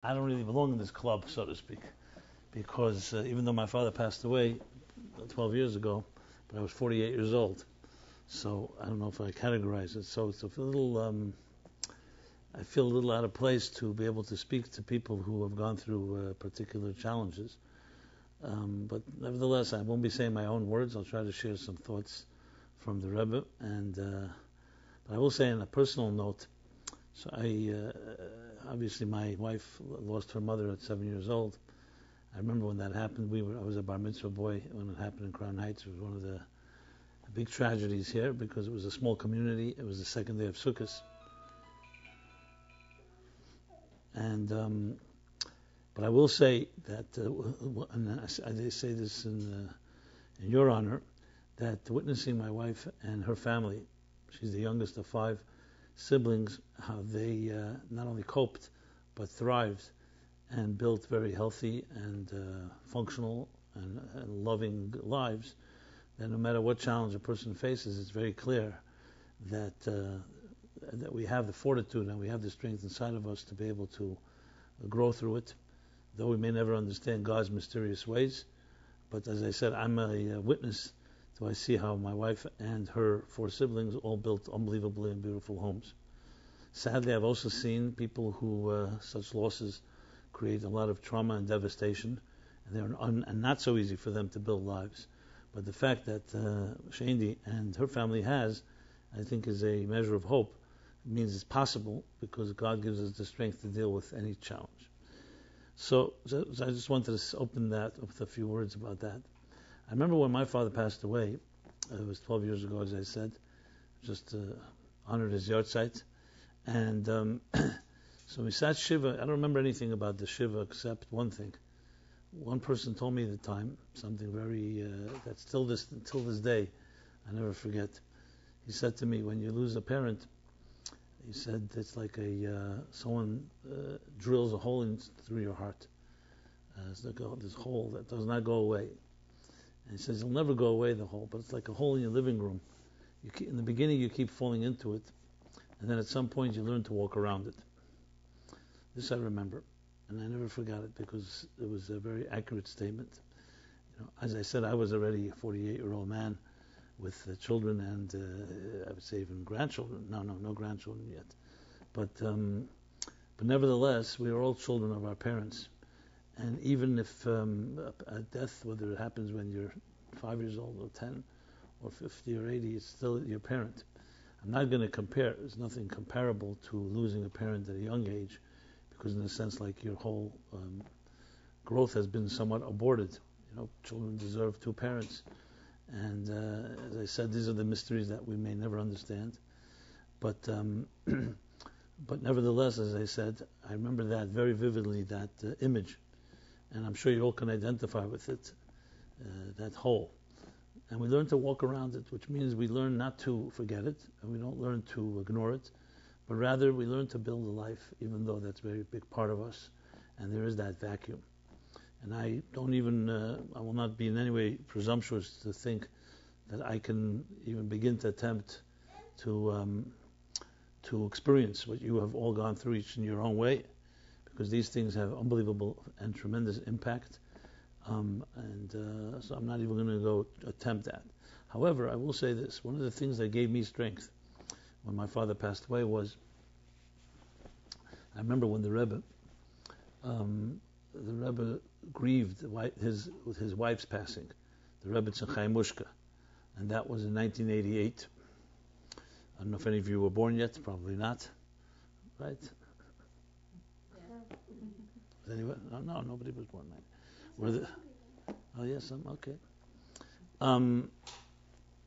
I don't really belong in this club, so to speak, because even though my father passed away 12 years ago, but I was 48 years old. So I don't know if I categorize it. So it's a little, I feel a little out of place to be able to speak to people who have gone through particular challenges. But nevertheless, I won't be saying my own words. I'll try to share some thoughts from the Rebbe. And but I will say on a personal note, so obviously my wife lost her mother at 7 years old. I remember when that happened. I was a bar mitzvah boy when it happened in Crown Heights. It was one of the big tragedies here because it was a small community. It was the second day of Sukkot. And but I will say that, and I say this in your honor, that witnessing my wife and her family, she's the youngest of 5 siblings, how they not only coped but thrived and built very healthy and functional and loving lives, that no matter what challenge a person faces, it's very clear that that we have the fortitude and we have the strength inside of us to be able to grow through it, though we may never understand God's mysterious ways. But as I said, I'm a witness. So I see how my wife and her 4 siblings all built unbelievably and beautiful homes. Sadly, I've also seen people who such losses create a lot of trauma and devastation, and they're not so easy for them to build lives. But the fact that Shandi and her family has, I think, is a measure of hope. It means it's possible because God gives us the strength to deal with any challenge. So I just wanted to open that with a few words about that. I remember when my father passed away, it was 12 years ago, as I said, just honored his yahrzeit. And so we sat Shiva. I don't remember anything about the Shiva except one thing. One person told me at the time something very, that till this day, I never forget. He said to me, when you lose a parent, he said it's like someone drills a hole through your heart. It's like this hole that does not go away. And he says it'll never go away, the hole, but it's like a hole in your living room. In the beginning you keep falling into it, and then at some point you learn to walk around it. This I remember, and I never forgot it because it was a very accurate statement. As I said, I was already a 48-year-old man with children and I would say even grandchildren. No grandchildren yet. But nevertheless, we are all children of our parents. And even if a death, whether it happens when you're 5 years old or 10 or 50 or 80, it's still your parent. I'm not going to compare. There's nothing comparable to losing a parent at a young age, because in a sense, like your whole growth has been somewhat aborted. Children deserve 2 parents. And as I said, these are the mysteries that we may never understand. But but nevertheless, as I said, I remember that very vividly, that image. And I'm sure you all can identify with it, that hole. And we learn to walk around it, which means we learn not to forget it, and we don't learn to ignore it, but rather we learn to build a life, even though that's a very big part of us, and there is that vacuum. And I don't even, I will not be in any way presumptuous to think that I can even begin to attempt to experience what you have all gone through, each in your own way, because these things have unbelievable and tremendous impact. So I'm not even going to go attempt that. However, I will say this. One of the things that gave me strength when my father passed away was, I remember when the Rebbe grieved with his wife's passing, the Rebbe Tzachaimushka, and that was in 1988. I don't know if any of you were born yet, probably not, right? Yeah. Anyone? No, nobody was born then. Oh yes, okay. And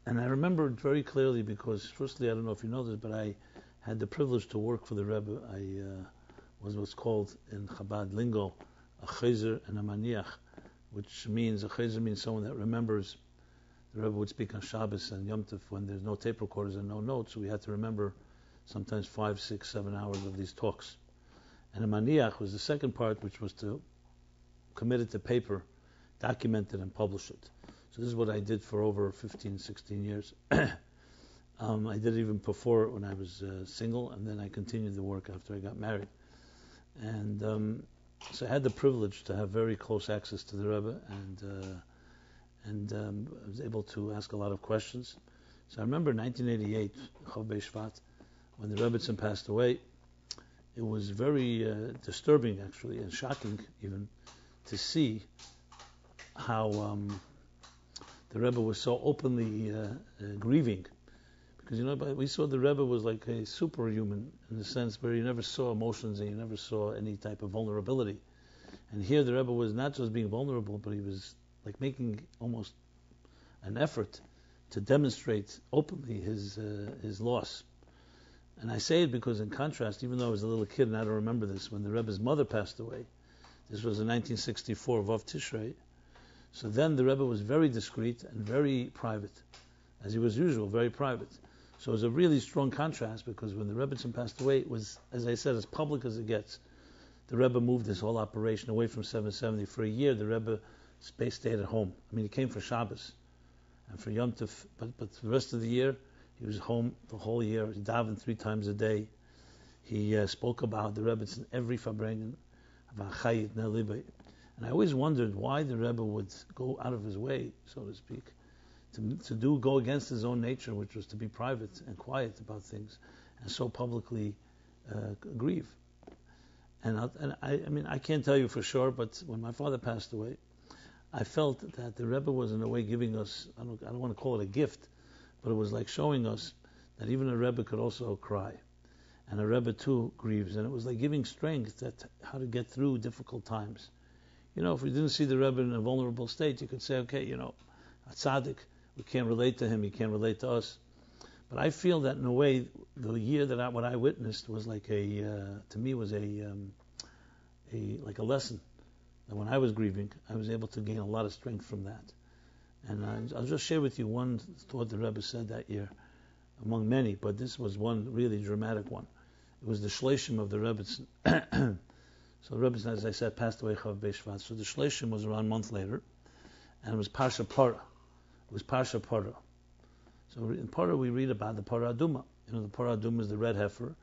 I remember it very clearly because, firstly, I don't know if you know this, but I had the privilege to work for the Rebbe. I was what's called in Chabad lingo a chayzer and a maniach, which means, a chayzer means someone that remembers. The Rebbe would speak on Shabbos and Yom Tov when there's no tape recorders and no notes, so we had to remember sometimes 5, 6, 7 hours of these talks. And a maniach was the second part, which was to commit it to paper, document it, and publish it. So this is what I did for over 15, 16 years. I did it even before when I was single, and then I continued the work after I got married. And So I had the privilege to have very close access to the Rebbe, and I was able to ask a lot of questions. So I remember 1988, Chav B'Shvat, when the Rebbetzin passed away. It was very disturbing, actually, and shocking even, to see how the Rebbe was so openly grieving. Because, we saw the Rebbe was like a superhuman in the sense where you never saw emotions and you never saw any type of vulnerability. And here the Rebbe was not just being vulnerable, but he was like making almost an effort to demonstrate openly his loss. And I say it because, in contrast, even though I was a little kid and I don't remember this, when the Rebbe's mother passed away, this was in 1964, Vav Tishrei, so then the Rebbe was very discreet and very private, as he was usual, very private. So it was a really strong contrast, because when the Rebbetzin passed away, it was, as I said, as public as it gets. The Rebbe moved this whole operation away from 770. For a year, the Rebbe stayed at home. I mean, he came for Shabbos and for Yom Tov, but the rest of the year, he was home the whole year. He davened 3 times a day. He spoke about the Rebbetzin every Farbrengen, about Chayit Nelibe. And I always wondered why the Rebbe would go out of his way, so to speak, to go against his own nature, which was to be private and quiet about things, and so publicly grieve. And I can't tell you for sure, but when my father passed away, I felt that the Rebbe was in a way giving us, I don't want to call it a gift, but it was like showing us that even a Rebbe could also cry. And a Rebbe too grieves. And it was like giving strength that how to get through difficult times. If we didn't see the Rebbe in a vulnerable state, you could say, okay, a tzaddik, we can't relate to him, he can't relate to us. But I feel that in a way, the year that what I witnessed was like to me was like a lesson. That when I was grieving, I was able to gain a lot of strength from that. And I'll just share with you one thought the Rebbe said that year, among many, but this was one really dramatic one. It was the Shleishim of the Rebbetzin. So the Rebbetzin, as I said, passed away Chav B'Shvat. So the Shleishim was around a month later, and it was Parsha Parah. It was Parsha Parah. So in Parah we read about the Parah Aduma. The Parah Aduma is the red heifer,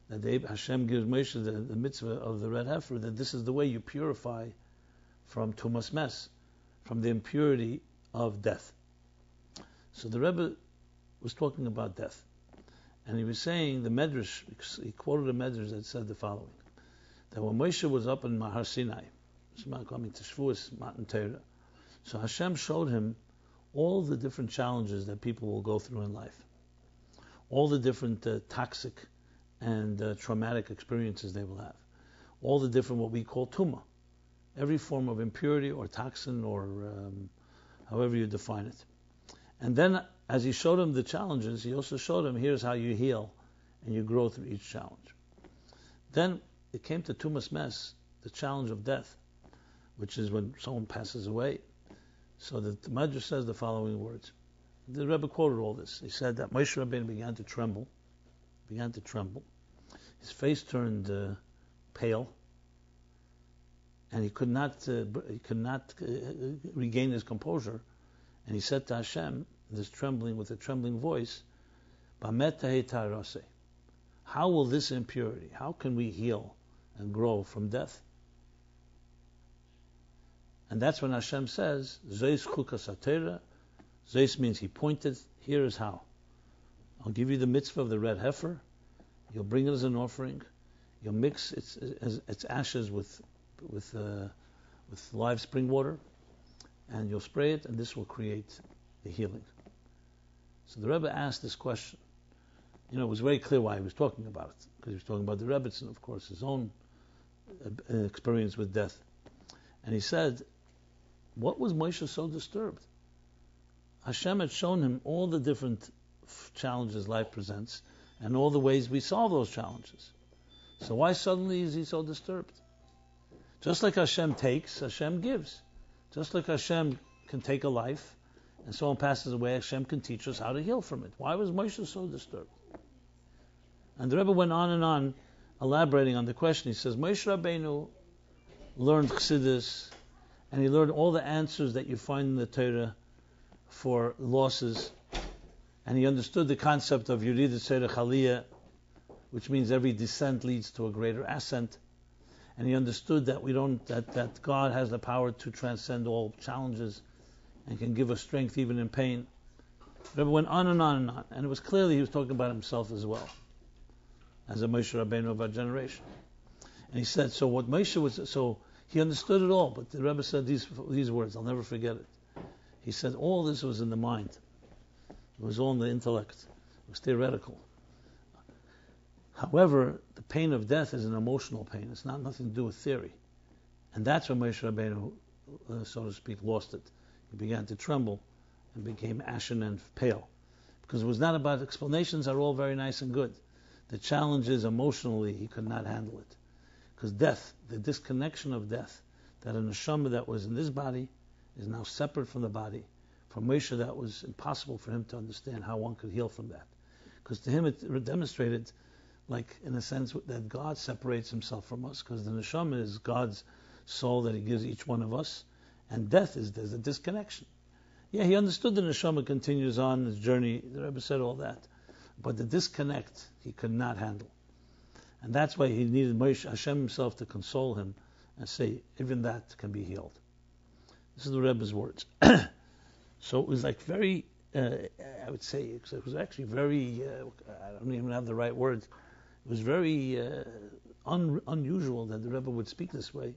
that Hashem gives Moshe the mitzvah of the red heifer, that this is the way you purify from Tumas Mes, from the impurity of death. So the Rebbe was talking about death, and he was saying the Medrash. He quoted a Medrash that said the following: that when Moshe was up in Mahar Sinai, coming to Shavuos, Matan Torah, so Hashem showed him all the different challenges that people will go through in life, all the different toxic and traumatic experiences they will have, all the different what we call tumah, every form of impurity or toxin or however you define it. And then, as he showed him the challenges, he also showed him, here's how you heal and you grow through each challenge. Then it came to Tumas Mes, the challenge of death, which is when someone passes away. So the Medrash says the following words. The Rebbe quoted all this. He said that Moshe Rabbeinu began to tremble. His face turned pale, and he could not regain his composure. And he said to Hashem, with a trembling voice, how will this impurity, how can we heal and grow from death? And that's when Hashem says, Zeis chukas atera. Zeis means he pointed, here is how. I'll give you the mitzvah of the red heifer. You'll bring it as an offering. You'll mix its ashes with live spring water, and you'll spray it, and this will create the healing. So the Rebbe asked this question. It was very clear why he was talking about it, because he was talking about the Rebbetzin, of course, his own experience with death. And he said, what was Moshe so disturbed? Hashem had shown him all the different challenges life presents and all the ways we solve those challenges. So why suddenly is he so disturbed? Just like Hashem takes, Hashem gives. Just like Hashem can take a life and someone passes away, Hashem can teach us how to heal from it. Why was Moshe so disturbed? And the Rebbe went on and on, elaborating on the question. He says, Moshe Rabbeinu learned Chassidus, and he learned all the answers that you find in the Torah for losses, and he understood the concept of Yuridat Tzedek Aliyah, which means every descent leads to a greater ascent. and he understood that that God has the power to transcend all challenges and can give us strength even in pain. The Rebbe went on and on and on, and it was clearly he was talking about himself as well, as a Moshe Rabbeinu of our generation. And he said, so what Moshe was, so he understood it all, but the Rebbe said these words, I'll never forget it. He said, all this was in the mind. It was all in the intellect. It was theoretical. However, the pain of death is an emotional pain. It's not nothing to do with theory. And that's when Moshe Rabbeinu, so to speak, lost it. He began to tremble and became ashen and pale. Because it was not about explanations are all very nice and good. The challenge is emotionally he could not handle it. Because death, the disconnection of death, that a neshama that was in this body is now separate from the body. For Moshe, that was impossible for him to understand how one could heal from that. Because to him it demonstrated, like in a sense, that God separates himself from us, because the neshama is God's soul that he gives each one of us, and death is there's a disconnection. Yeah, he understood the neshama continues on his journey, the Rebbe said all that, but the disconnect he could not handle. And that's why he needed Moshe, Hashem himself to console him and say, even that can be healed. This is the Rebbe's words. So it was like very, I would say, it was actually very, I don't even have the right words, it was very unusual that the Rebbe would speak this way,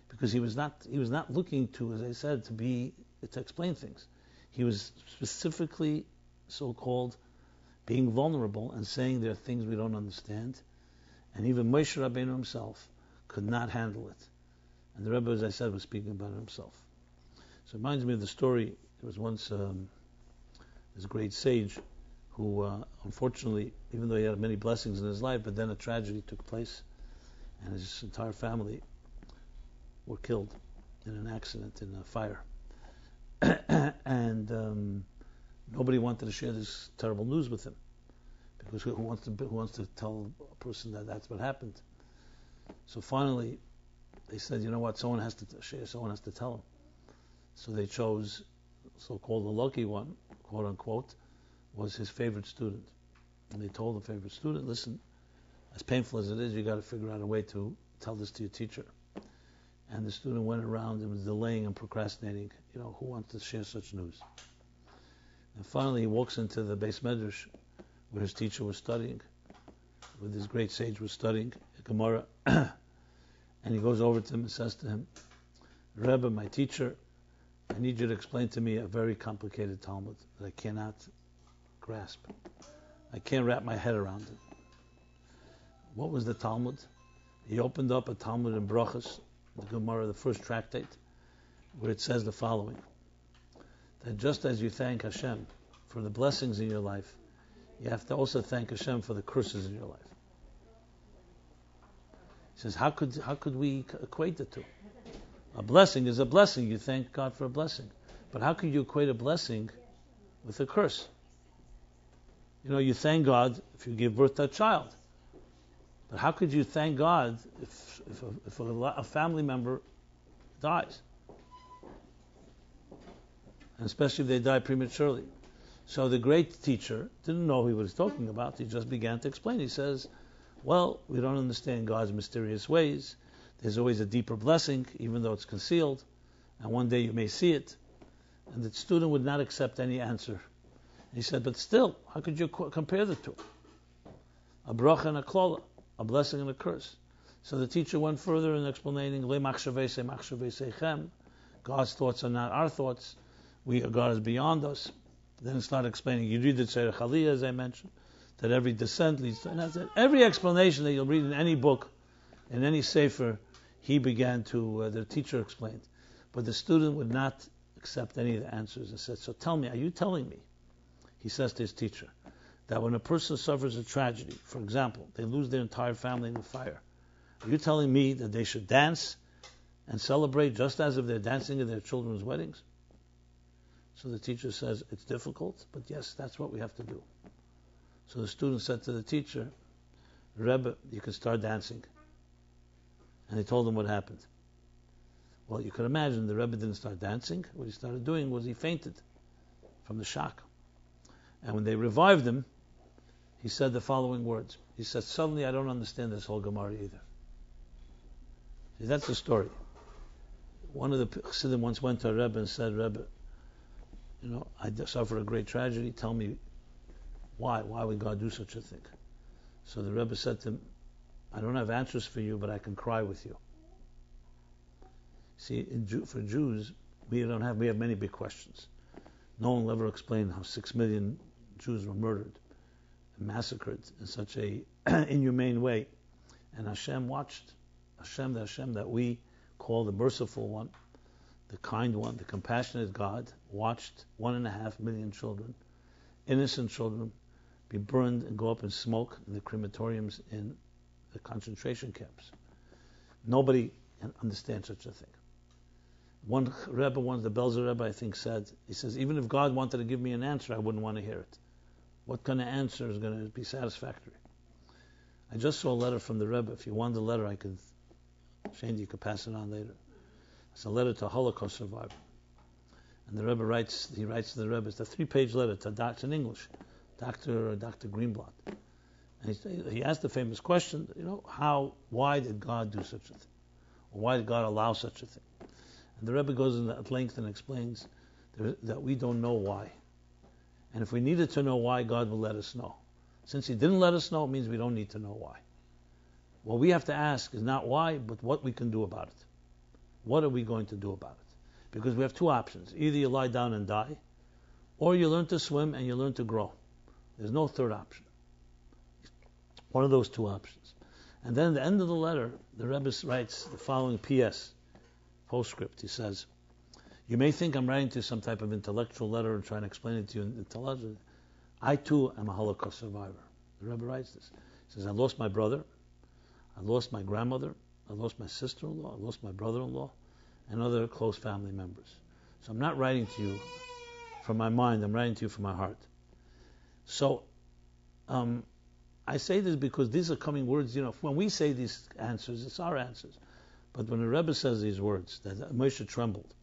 because he was not looking to, as I said, to explain things. He was specifically, so-called, being vulnerable and saying there are things we don't understand, and even Moshe Rabbeinu himself could not handle it. And the Rebbe, as I said, was speaking about it himself. So it reminds me of the story. There was once this great sage who, unfortunately, even though he had many blessings in his life, but then a tragedy took place, and his entire family were killed in an accident, in a fire. And nobody wanted to share this terrible news with him, because who wants to tell a person that that's what happened? So finally, they said, you know what? Someone has to share. Someone has to tell him. So they chose, so-called the lucky one, quote unquote, was his favorite student. And they told the favorite student, listen, as painful as it is, you got to figure out a way to tell this to your teacher. And the student went around and was delaying and procrastinating. You know, who wants to share such news? And finally, he walks into the Beis Medrash where his teacher was studying, where this great sage was studying Gemara, and he goes over to him and says to him, Rebbe, my teacher, I need you to explain to me a very complicated Talmud that I cannot grasp. I can't wrap my head around it. What was the Talmud? He opened up a Talmud in Brachos, the Gemara, the first tractate, where it says the following, that just as you thank Hashem for the blessings in your life, you have to also thank Hashem for the curses in your life. He says, how could we equate the two? A blessing is a blessing. You thank God for a blessing. But how could you equate a blessing with a curse? You know, you thank God if you give birth to a child. But how could you thank God if a family member dies? And especially if they die prematurely. So the great teacher didn't know what he was talking about. He just began to explain. He says, well, we don't understand God's mysterious ways. There's always a deeper blessing, even though it's concealed. And one day you may see it. And the student would not accept any answer. He said, but still, how could you compare the two? A bracha and a klola, a blessing and a curse. So the teacher went further in explaining, God's thoughts are not our thoughts. God is beyond us. Then it started explaining, you read the Tzerech Aliyah, as I mentioned, that every descent leads to... And every explanation that you'll read in any book, in any sefer, the teacher explained. But the student would not accept any of the answers and said, so tell me, are you telling me, he says to his teacher, that when a person suffers a tragedy, for example, they lose their entire family in the fire, are you telling me that they should dance and celebrate just as if they're dancing at their children's weddings? So the teacher says, it's difficult, but yes, that's what we have to do. So the student said to the teacher, Rebbe, you can start dancing. And he told him what happened. Well, you can imagine the Rebbe didn't start dancing. What he started doing was he fainted from the shock. And when they revived him, he said the following words. He said, suddenly I don't understand this whole Gemara either. See, that's the story. One of the Chassidim once went to a Rebbe and said, Rebbe, I suffered a great tragedy. Tell me why? Why would God do such a thing? So the Rebbe said to him, I don't have answers for you, but I can cry with you. See, for Jews, we have many big questions. No one will ever explain how 6 million Jews were murdered and massacred in such a inhumane way. And Hashem watched. The Hashem that we call the merciful one, the kind one, the compassionate God, watched 1.5 million children, innocent children, be burned and go up in smoke in the crematoriums in the concentration camps. Nobody can understand such a thing. One Rebbe, the Belzer Rebbe, I think, he says, even if God wanted to give me an answer, I wouldn't want to hear it. What kind of answer is going to be satisfactory? I just saw a letter from the Rebbe. If you want the letter, Shane, you could pass it on later. It's a letter to a Holocaust survivor. And the Rebbe writes to the Rebbe, it's a 3-page letter it's in English, Dr. Greenblatt. And he asked the famous question, why did God do such a thing? Or why did God allow such a thing? And the Rebbe goes at length and explains that we don't know why. And if we needed to know why, God will let us know. Since He didn't let us know, it means we don't need to know why. What we have to ask is not why, but what we can do about it. What are we going to do about it? Because we have 2 options. Either you lie down and die, or you learn to swim and you learn to grow. There's no third option. One of those 2 options. And then at the end of the letter, the Rebbe writes the following P.S. postscript. He says, you may think I'm writing to you some type of intellectual letter and trying to explain it to you intelligently. I too am a Holocaust survivor. The Rebbe writes this. He says, I lost my brother, I lost my grandmother, I lost my sister-in-law, I lost my brother-in-law, and other close family members. So I'm not writing to you from my mind, I'm writing to you from my heart. So I say this because these are coming words, when we say these answers, it's our answers. But when the Rebbe says these words, that Moshe trembled,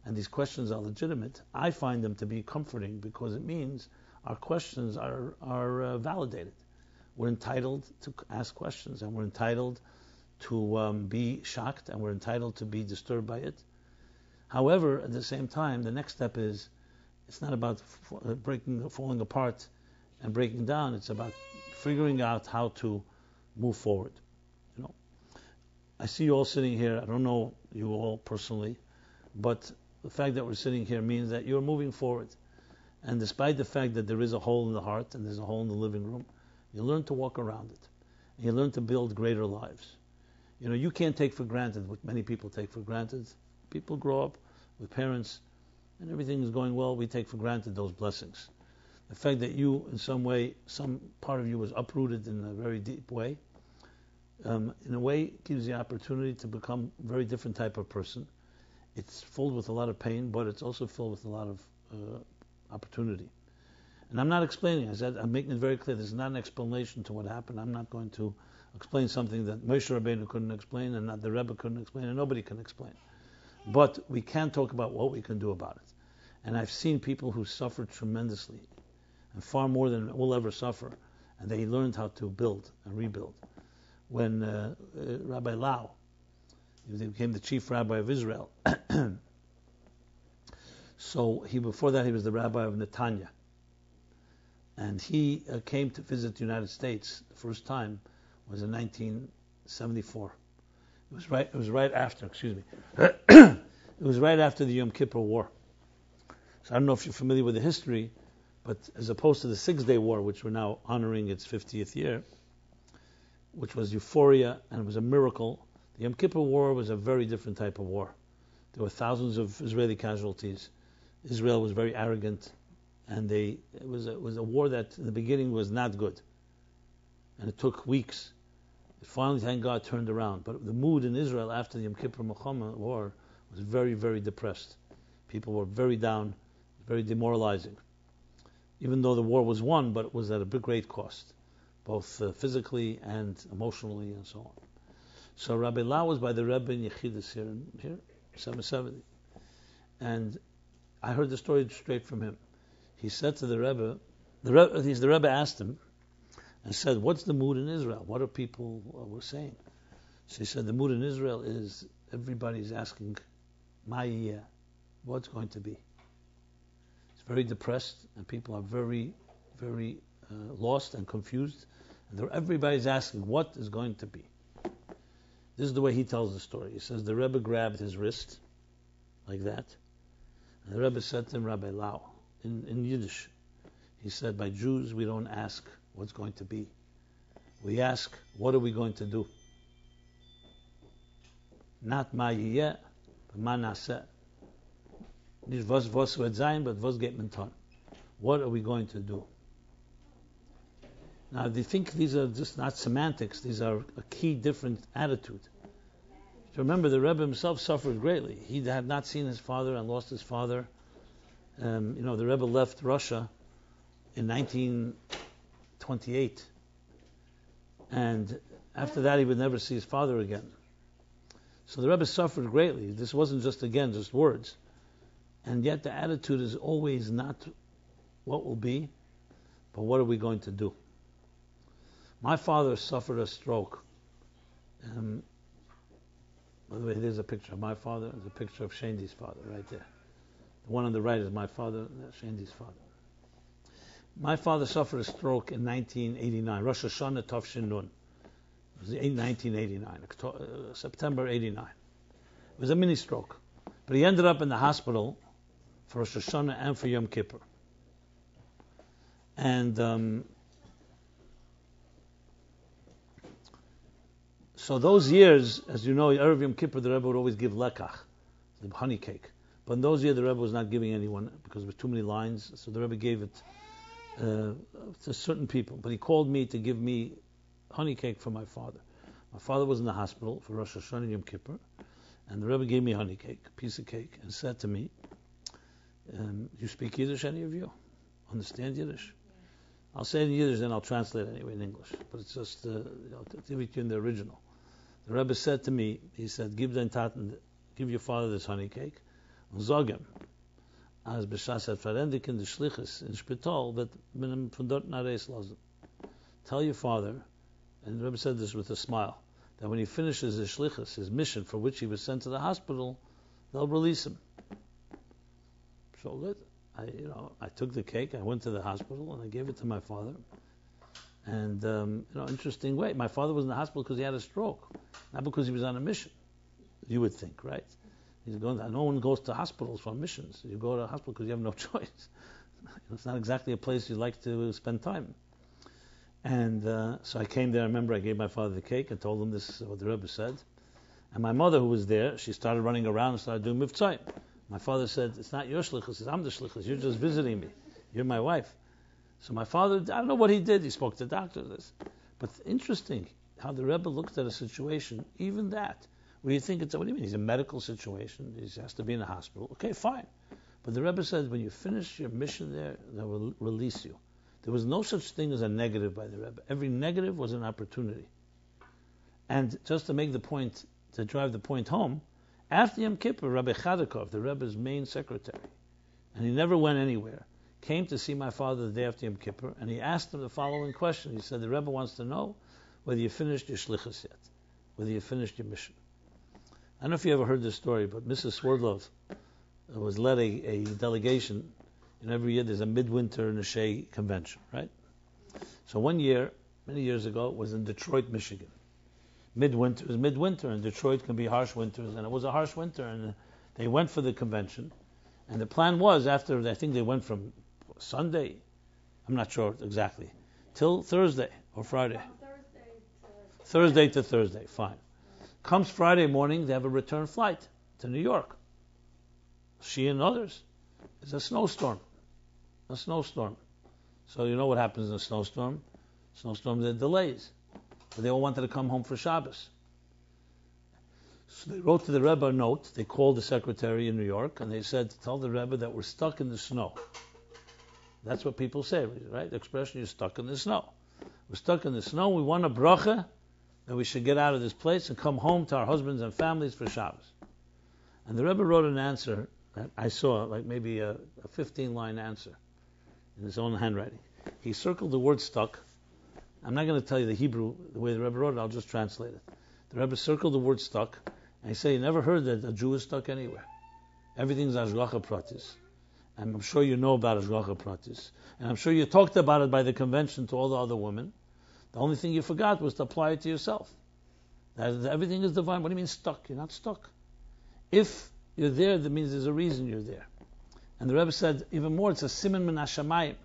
and these questions are legitimate, I find them to be comforting because it means our questions are validated. We're entitled to ask questions, and we're entitled to be shocked, and we're entitled to be disturbed by it. However, at the same time, the next step is, it's not about falling apart and breaking down, it's about figuring out how to move forward. I see you all sitting here, I don't know you all personally, but the fact that we're sitting here means that you're moving forward. And despite the fact that there is a hole in the heart and there's a hole in the living room, you learn to walk around it. And you learn to build greater lives. You can't take for granted what many people take for granted. People grow up with parents and everything is going well, we take for granted those blessings. The fact that you, in some way, some part of you was uprooted in a very deep way, in a way gives you the opportunity to become a very different type of person. It's filled with a lot of pain, but it's also filled with a lot of opportunity. And I'm not explaining, I'm making it very clear, this is not an explanation to what happened. I'm not going to explain something that Moshe Rabbeinu couldn't explain, and not the Rebbe couldn't explain, and nobody can explain. But we can talk about what we can do about it. And I've seen people who suffered tremendously, and far more than we'll ever suffer, and they learned how to build and rebuild. When Rabbi Lau, he became the chief rabbi of Israel. So before that he was the rabbi of Netanya. And he came to visit the United States. The first time was in 1974. It was right after the Yom Kippur War. So I don't know if you're familiar with the history, but as opposed to the 6-Day War, which we're now honoring its 50th year, which was euphoria and it was a miracle, the Yom Kippur War was a very different type of war. There were thousands of Israeli casualties. Israel was very arrogant, and it was a war that in the beginning was not good, and it took weeks. It finally, thank God, turned around. But the mood in Israel after the Yom Kippur Milchama war was very, very depressed. People were very down, very demoralizing. Even though the war was won, but it was at a great cost, both physically and emotionally, and so on. So Rabbi Lau was by the Rebbe in Yechidus here, 770. And I heard the story straight from him. He said to the Rebbe asked him and said, what's the mood in Israel? What are people were saying? So he said the mood in Israel is everybody's asking, "Ma'iyeh," what's going to be? It's very depressed, and people are very, very lost and confused. And everybody's asking, what is going to be? This is the way he tells the story. He says the Rebbe grabbed his wrist, like that, and the Rebbe said to him, Rabbi Lau, in Yiddish, he said, by Jews we don't ask what's going to be. We ask, what are we going to do? Not ma yiyeh, but ma naseh. Nicht was wird sein, but was geht man tun. What are we going to do? Now, they think these are just not semantics. These are a key different attitude. Remember, the Rebbe himself suffered greatly. He had not seen his father and lost his father. The Rebbe left Russia in 1928. And after that, he would never see his father again. So the Rebbe suffered greatly. This wasn't just words. And yet the attitude is always not what will be, but what are we going to do? My father suffered a stroke. By the way, there's a picture of my father. There's a picture of Shendi's father right there. The one on the right is my father, Shendi's father. My father suffered a stroke in 1989, Rosh Hashanah Tov Nun. It was in 1989, September 89. It was a mini stroke. But he ended up in the hospital for Rosh Hashanah and for Yom Kippur. And so those years, as you know, Erev Yom Kippur, the Rebbe would always give lekach, the honey cake. But in those years, the Rebbe was not giving anyone because there were too many lines. So the Rebbe gave it to certain people. But he called me to give me honey cake for my father. My father was in the hospital for Rosh Hashanah and Yom Kippur. And the Rebbe gave me honey cake, a piece of cake, and said to me, you speak Yiddish, any of you? Understand Yiddish? I'll say it in Yiddish, then I'll translate it anyway in English. But it's just to give it to you in the original. The Rebbe said to me, he said, give your father this honey cake, and sag him, as b'shas hat verendik in the shlichus in Spital, that min von dort nach reis lassen. Tell your father, and the Rebbe said this with a smile, that when he finishes his shlichus, his mission for which he was sent to the hospital, they'll release him. So good. I took the cake, I went to the hospital, and I gave it to my father. And, interesting way. My father was in the hospital because he had a stroke, not because he was on a mission. You would think, right? No one goes to hospitals for missions. You go to a hospital because you have no choice. It's not exactly a place you like to spend time. And so I came there. I remember I gave my father the cake and told him this is what the Rebbe said. And my mother, who was there, she started running around and started doing mivtzayim. My father said, it's not your shlichus, I'm the shlichus. You're just visiting me. You're my wife. So my father, I don't know what he did. He spoke to doctors. But interesting how the Rebbe looked at a situation, even that, where you think what do you mean? He's a medical situation. He has to be in a hospital. Okay, fine. But the Rebbe said, when you finish your mission there, they will release you. There was no such thing as a negative by the Rebbe. Every negative was an opportunity. And just to make the point, to drive the point home, after Yom Kippur, Rabbi Chadakov, the Rebbe's main secretary, and he never went anywhere, came to see my father the day after Yom Kippur, and he asked him the following question. He said, the Rebbe wants to know whether you finished your shlichus yet, whether you finished your mission. I don't know if you ever heard this story, but Mrs. Swerdlov was led a delegation, and every year there's a midwinter Neshei convention, right? So one year, many years ago, it was in Detroit, Michigan. Midwinter is midwinter, and Detroit can be harsh winters, and it was a harsh winter, and they went for the convention, and the plan was after, I think they went from Sunday, I'm not sure exactly, till Thursday or Friday. Thursday to Thursday, fine. Comes Friday morning, they have a return flight to New York. She and others. It's a snowstorm. So you know what happens in a snowstorm? Snowstorm, there are delays. But they all wanted to come home for Shabbos. So they wrote to the Rebbe a note. They called the secretary in New York, and they said, tell the Rebbe that we're stuck in the snow. That's what people say, right? The expression, you're stuck in the snow. We're stuck in the snow. We want a bracha that we should get out of this place and come home to our husbands and families for Shabbos. And the Rebbe wrote an answer that I saw, like maybe a 15-line answer in his own handwriting. He circled the word stuck. I'm not going to tell you the Hebrew, the way the Rebbe wrote it, I'll just translate it. The Rebbe circled the word stuck, and he said he never heard that a Jew is stuck anywhere. Everything's Ashgacha Pratis. And I'm sure you know about Ashgacha Pratis. And I'm sure you talked about it by the convention to all the other women. The only thing you forgot was to apply it to yourself. That everything is divine. What do you mean stuck? You're not stuck. If you're there, that means there's a reason you're there. And the Rebbe said, even more, it's a siman min hashamayim.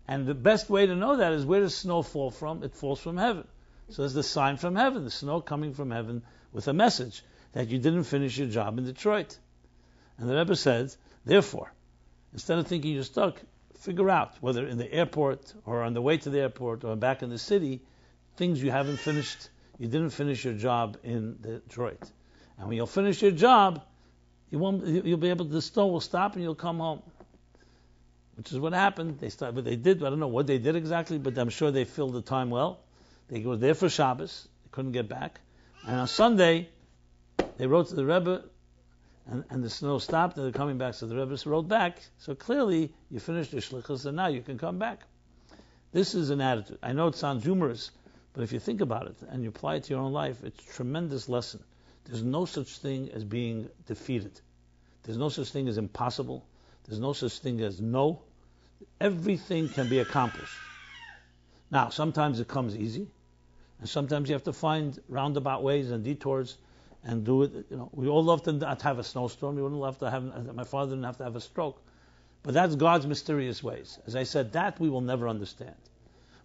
And the best way to know that is, where does snow fall from? It falls from heaven. So there's the sign from heaven, the snow coming from heaven with a message that you didn't finish your job in Detroit. And the Rebbe said, therefore, instead of thinking you're stuck, figure out whether in the airport or on the way to the airport or back in the city, things you haven't finished, you didn't finish your job in Detroit. And when you'll finish your job, you'll be able to, the snow will stop and you'll come home. Which is what happened. But they did, I don't know what they did exactly, but I'm sure they filled the time well. They were there for Shabbos, they couldn't get back. And on Sunday, they wrote to the Rebbe, and the snow stopped, and they're coming back. So the Rebbe wrote back, so clearly you finished your shlichus, and now you can come back. This is an attitude. I know it sounds humorous, but if you think about it, and you apply it to your own life, it's a tremendous lesson. There's no such thing as being defeated. There's no such thing as impossible. There's no such thing as no. Everything can be accomplished. Now, sometimes it comes easy, and sometimes you have to find roundabout ways and detours and do it. We all love to not have a snowstorm. We wouldn't love to have. My father didn't have to have a stroke, but that's God's mysterious ways. As I said, that we will never understand.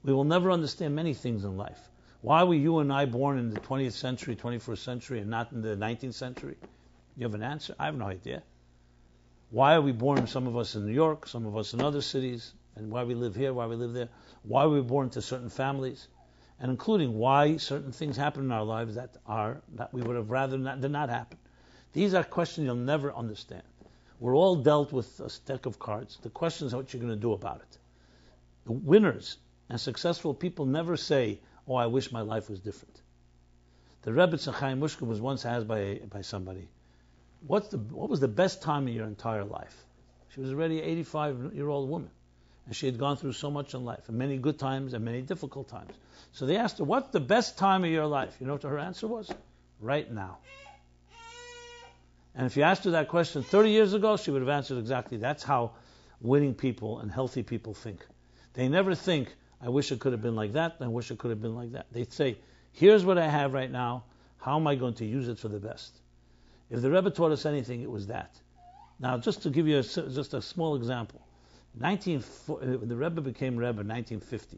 We will never understand many things in life. Why were you and I born in the 20th century, 21st century, and not in the 19th century? You have an answer? I have no idea. Why are we born, some of us in New York, some of us in other cities, and why we live here, why we live there? Why we were born to certain families, and including why certain things happen in our lives that we would have rather did not happen. These are questions you'll never understand. We're all dealt with a deck of cards. The question is what you're going to do about it. The winners and successful people never say, "Oh, I wish my life was different." The Rebbe Chaim Mushka was once asked by somebody, what was the best time of your entire life? She was already an 85-year-old woman, and she had gone through so much in life, and many good times and many difficult times. So they asked her, what's the best time of your life? You know what her answer was? Right now. And if you asked her that question 30 years ago, she would have answered exactly. That's how winning people and healthy people think. They never think, I wish it could have been like that, I wish it could have been like that. They say, here's what I have right now, how am I going to use it for the best? If the Rebbe taught us anything, it was that. Now, just to give you just a small example, the Rebbe became Rebbe in 1950.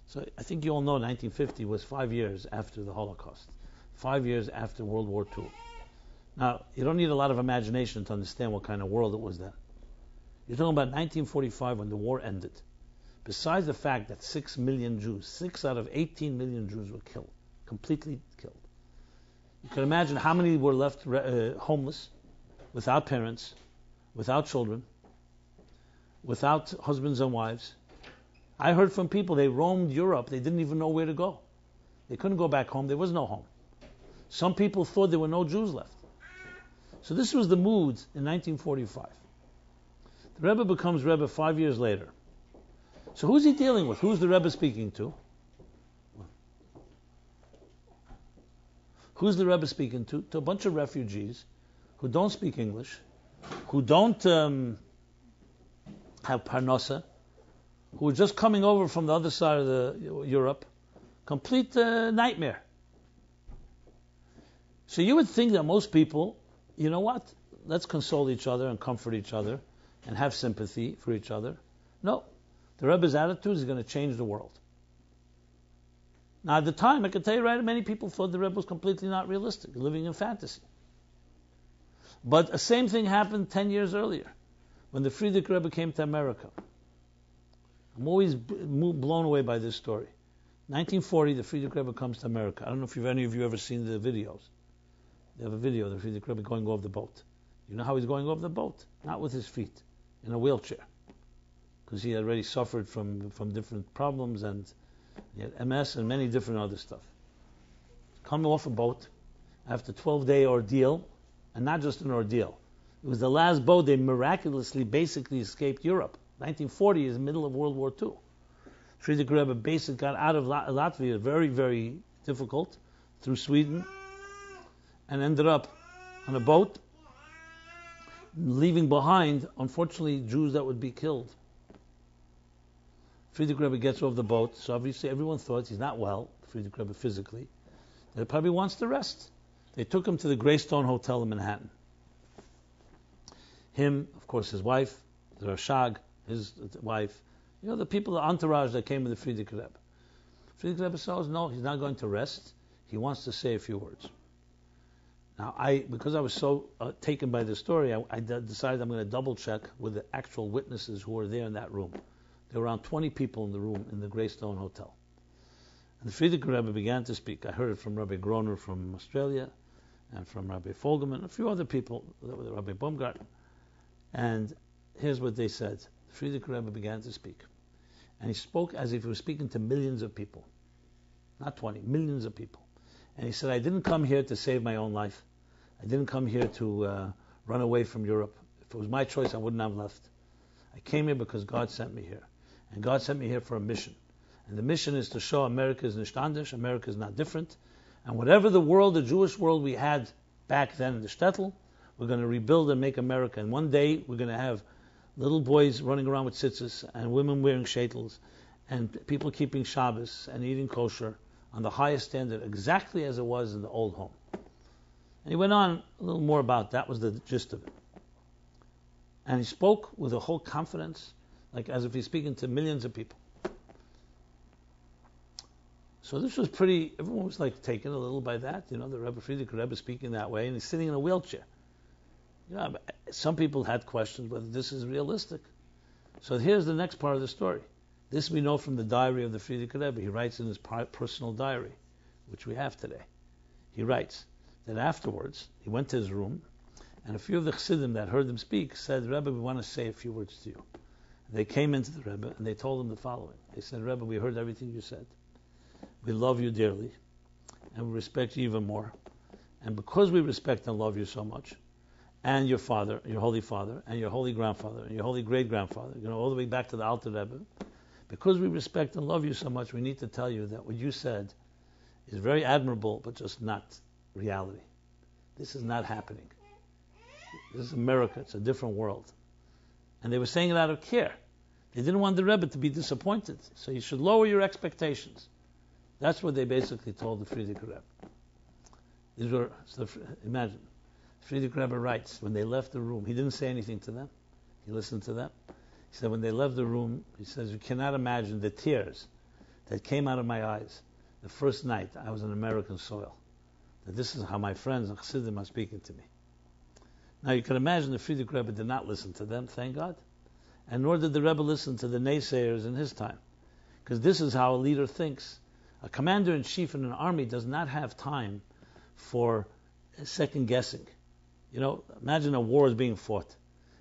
So I think you all know 1950 was 5 years after the Holocaust, 5 years after World War II. Now, you don't need a lot of imagination to understand what kind of world it was then. You're talking about 1945 when the war ended. Besides the fact that 6 million Jews, 6 out of 18 million Jews were killed, completely killed. You can imagine how many were left homeless, without parents, without children, without husbands and wives. I heard from people, they roamed Europe, they didn't even know where to go. They couldn't go back home, there was no home. Some people thought there were no Jews left. So this was the mood in 1945. The Rebbe becomes Rebbe 5 years later. So who's he dealing with? Who's the Rebbe speaking to? Who's the Rebbe speaking to? To a bunch of refugees who don't speak English, who don't have parnasa, who are just coming over from the other side of Europe. Complete nightmare. So you would think that most people, you know what? Let's console each other and comfort each other and have sympathy for each other. No. The Rebbe's attitude is going to change the world. Now, at the time, I can tell you right, many people thought the Rebbe was completely not realistic, living in fantasy. But the same thing happened 10 years earlier, when the Frierdiker Rebbe came to America. I'm always blown away by this story. 1940, the Frierdiker Rebbe comes to America. I don't know if any of you ever seen the videos. They have a video of the Frierdiker Rebbe going off the boat. You know how he's going off the boat? Not with his feet, in a wheelchair. Because he had already suffered from different problems, and he had MS and many different other stuff. Coming off a boat after a 12-day ordeal, and not just an ordeal. It was the last boat they miraculously basically escaped Europe. 1940 is the middle of World War II. Frierdiker Rebbe basically got out of Latvia, very, very difficult, through Sweden, and ended up on a boat, leaving behind, unfortunately, Jews that would be killed. Frierdiker Rebbe gets off the boat, so obviously everyone thought he's not well, Frierdiker Rebbe physically, that he probably wants to rest. They took him to the Greystone Hotel in Manhattan. Him, of course, his wife, the Rashag, his wife, the people, the entourage that came with the Frierdiker Rebbe. Frierdiker Rebbe says, no, he's not going to rest. He wants to say a few words. Now, because I was so taken by the story, I decided I'm going to double check with the actual witnesses who were there in that room. There were around 20 people in the room in the Greystone Hotel. And the Frierdiker Rebbe began to speak. I heard it from Rabbi Groner from Australia, and from Rabbi Folgerman, a few other people, Rabbi Baumgarten. And here's what they said. The Frierdiker Rebbe began to speak. And he spoke as if he was speaking to millions of people. Not 20, millions of people. And he said, I didn't come here to save my own life. I didn't come here to run away from Europe. If it was my choice, I wouldn't have left. I came here because God sent me here. And God sent me here for a mission. And the mission is to show America is nicht anders, America is not different. And whatever the world, the Jewish world we had back then in the shtetl, we're going to rebuild and make America. And one day we're going to have little boys running around with tzitzis, and women wearing shetels, and people keeping Shabbos and eating kosher on the highest standard, exactly as it was in the old home. And he went on a little more about that, was the gist of it. And he spoke with a whole confidence, like as if he's speaking to millions of people. So this was pretty, everyone was like taken a little by that, the Rebbe Frierdiker Rebbe speaking that way, and he's sitting in a wheelchair. Some people had questions whether this is realistic. So here's the next part of the story. This we know from the diary of the Frierdiker Rebbe. He writes in his personal diary, which we have today. He writes that afterwards, he went to his room, and a few of the Chassidim that heard him speak said, Rebbe, we want to say a few words to you. And they came into the Rebbe, and they told him the following. They said, Rebbe, we heard everything you said. We love you dearly, and we respect you even more. And because we respect and love you so much, and your father, your holy father, and your holy grandfather, and your holy great-grandfather, all the way back to the Alter Rebbe, because we respect and love you so much, we need to tell you that what you said is very admirable, but just not reality. This is not happening. This is America. It's a different world. And they were saying it out of care. They didn't want the Rebbe to be disappointed. So you should lower your expectations. That's what they basically told the Frierdiker Rebbe. Imagine. Frierdiker Rebbe writes, when they left the room, he didn't say anything to them. He listened to them. He said, when they left the room, he says, you cannot imagine the tears that came out of my eyes the first night I was on American soil. That this is how my friends and Chassidim are speaking to me. Now you can imagine the Frierdiker Rebbe did not listen to them, thank God. And nor did the Rebbe listen to the naysayers in his time. Because this is how a leader thinks. A commander-in-chief in an army does not have time for second guessing. Imagine a war is being fought,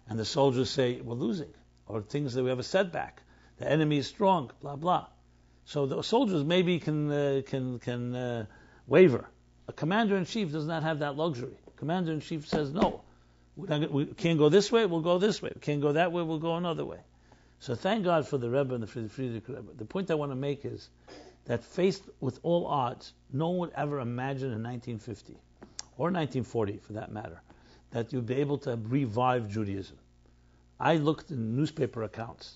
and the soldiers say, we're losing, or things that we have a setback. The enemy is strong, blah, blah. So the soldiers maybe can waver. A commander-in-chief does not have that luxury. Commander-in-chief says, no, we can't go this way, we'll go this way. We can't go that way, we'll go another way. So thank God for the Rebbe and the Frierdiker Rebbe. The point I want to make is that faced with all odds, no one would ever imagine in 1950, or 1940 for that matter, that you'd be able to revive Judaism. I looked in newspaper accounts.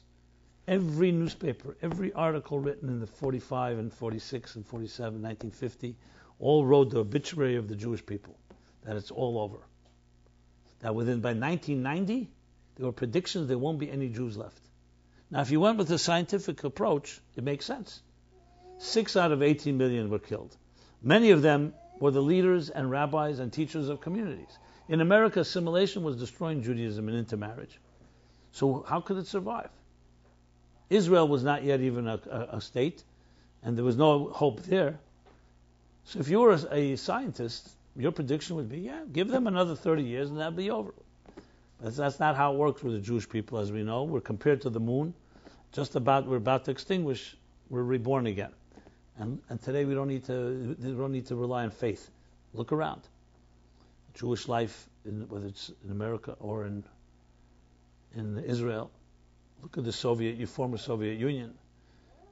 Every newspaper, every article written in the 45 and 46 and 47, 1950, all wrote the obituary of the Jewish people, that it's all over. That by 1990, there were predictions there won't be any Jews left. Now, if you went with the scientific approach, it makes sense. 6 out of 18 million were killed. Many of them were the leaders and rabbis and teachers of communities. In America, assimilation was destroying Judaism and intermarriage. So how could it survive? Israel was not yet even a state, and there was no hope there. So if you were a scientist, your prediction would be, give them another 30 years and that'll be over. But that's not how it works with the Jewish people, as we know. We're compared to the moon. We're about to extinguish. We're reborn again. And today we don't need to rely on faith. Look around. Jewish life, whether it's in America or in Israel. Look at the former Soviet Union.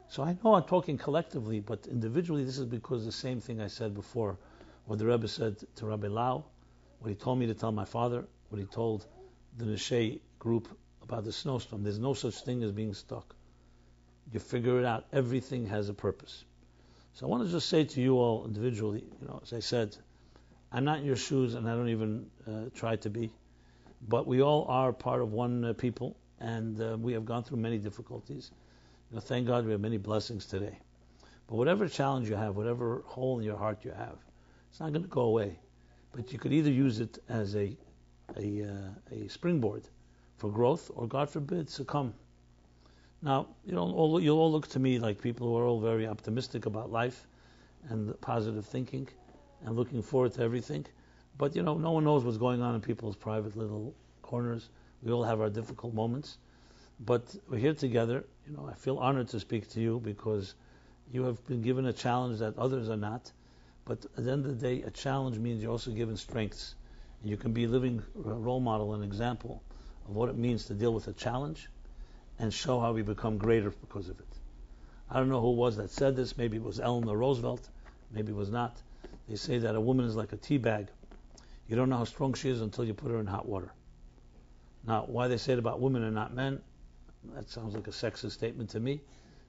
So I know I'm talking collectively, but individually this is because the same thing I said before what the Rebbe said to Rabbi Lau, what he told me to tell my father, what he told the Neshei group about the snowstorm. There's no such thing as being stuck. You figure it out. Everything has a purpose. So I want to just say to you all individually, as I said, I'm not in your shoes and I don't even try to be, but we all are part of one people, and we have gone through many difficulties. Thank God we have many blessings today. But whatever challenge you have, whatever hole in your heart you have, it's not going to go away. But you could either use it as a springboard for growth, or God forbid, succumb. Now, you'll all look to me like people who are all very optimistic about life and positive thinking and looking forward to everything. But no one knows what's going on in people's private little corners. We all have our difficult moments. But we're here together. I feel honored to speak to you because you have been given a challenge that others are not. But at the end of the day, a challenge means you're also given strengths. You can be a living role model and example of what it means to deal with a challenge and show how we become greater because of it. I don't know who it was that said this. Maybe it was Eleanor Roosevelt. Maybe it was not. They say that a woman is like a tea bag. You don't know how strong she is until you put her in hot water. Now, why they say it about women and not men, that sounds like a sexist statement to me.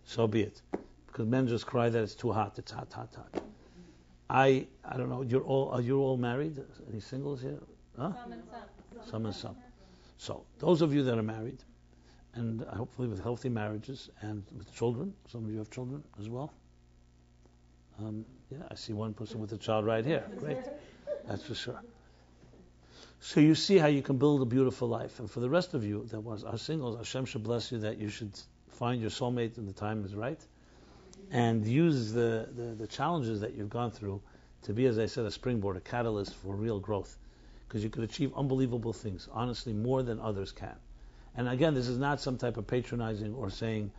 So be it. Because men just cry that it's too hot. It's hot, hot, hot. I don't know. Are you all married? Any singles here? Huh? Some and some. Some and some. So those of you that are married, and hopefully with healthy marriages and with children, some of you have children as well. I see one person with a child right here. Great. That's for sure. So you see how you can build a beautiful life. And for the rest of you that are singles, Hashem should bless you that you should find your soulmate when the time is right, and use the challenges that you've gone through to be, as I said, a springboard, a catalyst for real growth. Because you could achieve unbelievable things, honestly, more than others can. And again, this is not some type of patronizing or saying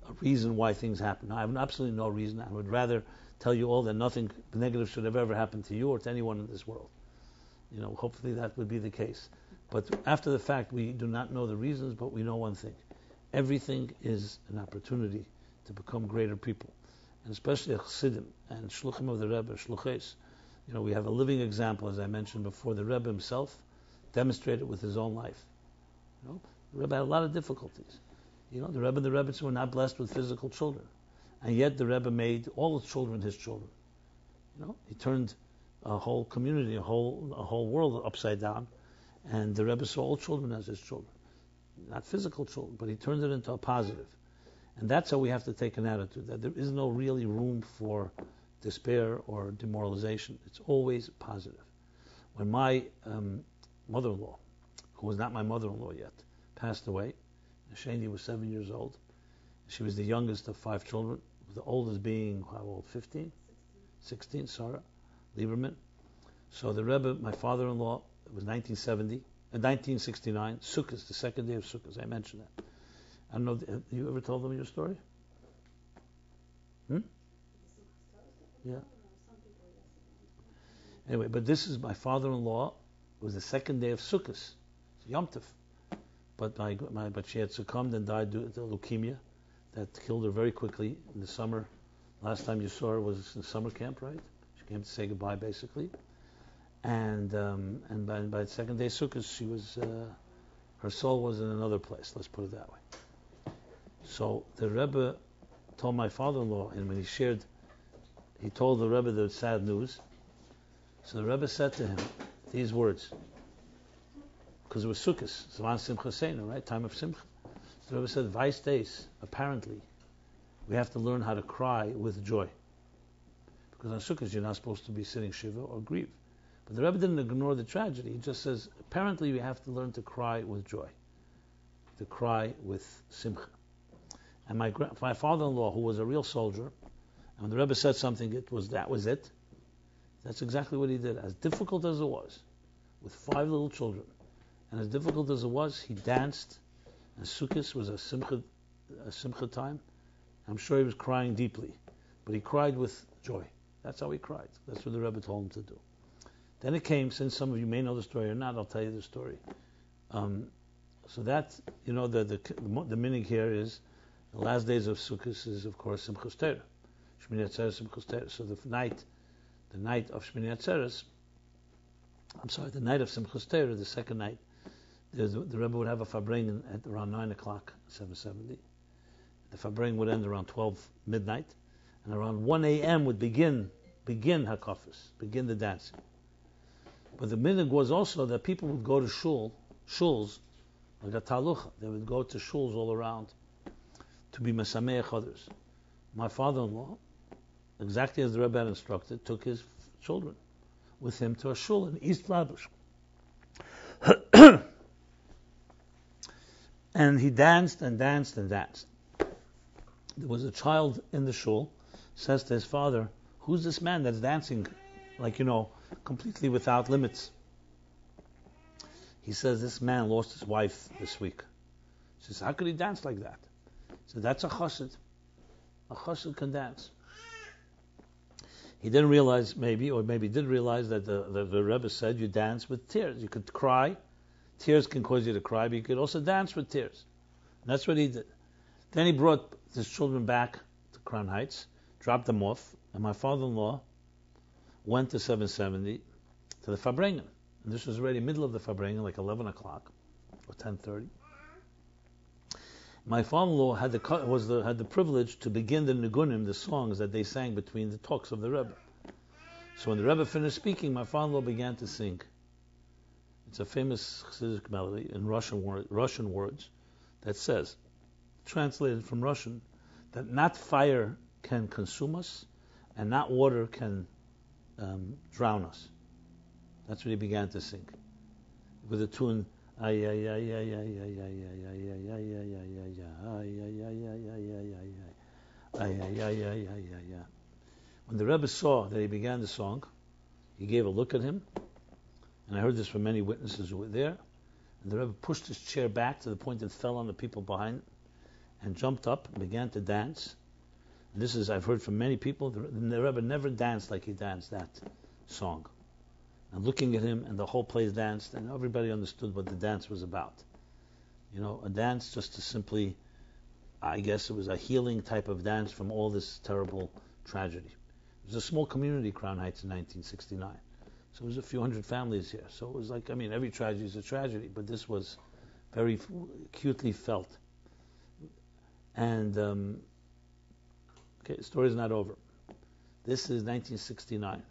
a reason why things happen. No, I have absolutely no reason. I would rather tell you all that nothing negative should have ever happened to you or to anyone in this world. Hopefully that would be the case. But after the fact, we do not know the reasons, but we know one thing. Everything is an opportunity to become greater people. And especially Chassidim and Shluchim of the Rebbe, Shluches. We have a living example, as I mentioned before. The Rebbe himself demonstrated with his own life. The Rebbe had a lot of difficulties. The Rebbe and the Rebbetzin were not blessed with physical children. And yet the Rebbe made all his children his children. He turned a whole community, a whole world upside down. And the Rebbe saw all children as his children. Not physical children, but he turned it into a positive. And that's how we have to take an attitude, that there is no really room for despair or demoralization. It's always positive. When my mother-in-law, who was not my mother-in-law yet, passed away, Shani was 7 years old. She was the youngest of 5 children, the oldest being, how old, 15? 16, Sarah Lieberman. So the Rebbe, my father-in-law, it was 1969, Sukkot, the second day of Sukkot, I mentioned that. I don't know, have you ever told them your story? Yeah. Anyway, but this is my father-in-law. It was the second day of Sukkot, it's Yom Tov. But she had succumbed and died due to leukemia that killed her very quickly in the summer. Last time you saw her was in summer camp, right? She came to say goodbye, basically. And by the second day of Sukkot, she was her soul was in another place. Let's put it that way. So the Rebbe told my father-in-law, and when he told the Rebbe the sad news. So the Rebbe said to him these words, because it was Sukkot, Zman Simcha Seina, right? Time of Simcha. So the Rebbe said, Vice days, apparently, we have to learn how to cry with joy. Because on Sukkot, you're not supposed to be sitting Shiva or grieve. But the Rebbe didn't ignore the tragedy. He just says, apparently, we have to learn to cry with joy. To cry with Simcha. And my father-in-law, who was a real soldier, and when the Rebbe said something, that was it. That's exactly what he did. As difficult as it was, with 5 little children, and as difficult as it was, he danced. And Sukkot was a simcha time. I'm sure he was crying deeply, but he cried with joy. That's how he cried. That's what the Rebbe told him to do. Then it came, since some of you may know the story or not, I'll tell you the story. So that, the meaning here is, the last days of Sukkot is, of course, Simchas Torah. Shmini Atzeres Simchas Torah. So the the night of Shmini Atzeres, the night of Simchas Torah, the second night, the Rebbe would have a Farbrengen at around 9 o'clock, 7:70. The Farbrengen would end around 12 midnight, and around 1 a.m. would begin Hakafis, begin the dancing. But the minhag was also that people would go to shuls, like a talucha. They would go to shuls all around to be mesameach others. My father-in-law, exactly as the Rebbe had instructed, took his children with him to a shul in East Flatbush. And he danced and danced and danced. There was a child in the shul, says to his father, "Who's this man that's dancing, completely without limits?" He says, "This man lost his wife this week." He says, "How could he dance like that?" He said, "That's a chassid. A chassid can dance." He didn't realize, maybe did realize that the Rebbe said you dance with tears. You could cry. Tears can cause you to cry, but you could also dance with tears. And that's what he did. Then he brought his children back to Crown Heights, dropped them off, and my father-in-law went to 770 to the Farbrengen. And this was already middle of the Farbrengen, like 11 o'clock or 10:30. My father-in-law had the privilege to begin the nigunim, the songs that they sang between the talks of the Rebbe. So when the Rebbe finished speaking, my father-in-law began to sing. It's a famous Chassidus melody in Russian words that says, translated from Russian, that not fire can consume us and not water can drown us. That's what he began to sing with the tune. When the Rebbe saw that he began the song, he gave a look at him, and I heard this from many witnesses who were there, and the Rebbe pushed his chair back to the point it fell on the people behind it, and jumped up and began to dance. And this is, I've heard from many people, the Rebbe never danced like he danced that song. And looking at him, and the whole place danced, and everybody understood what the dance was about. A dance just to simply, I guess it was a healing type of dance from all this terrible tragedy. It was a small community, Crown Heights, in 1969. So it was a few hundred families here. So it was like, every tragedy is a tragedy, but this was very acutely felt. And, the story's not over. This is 1969.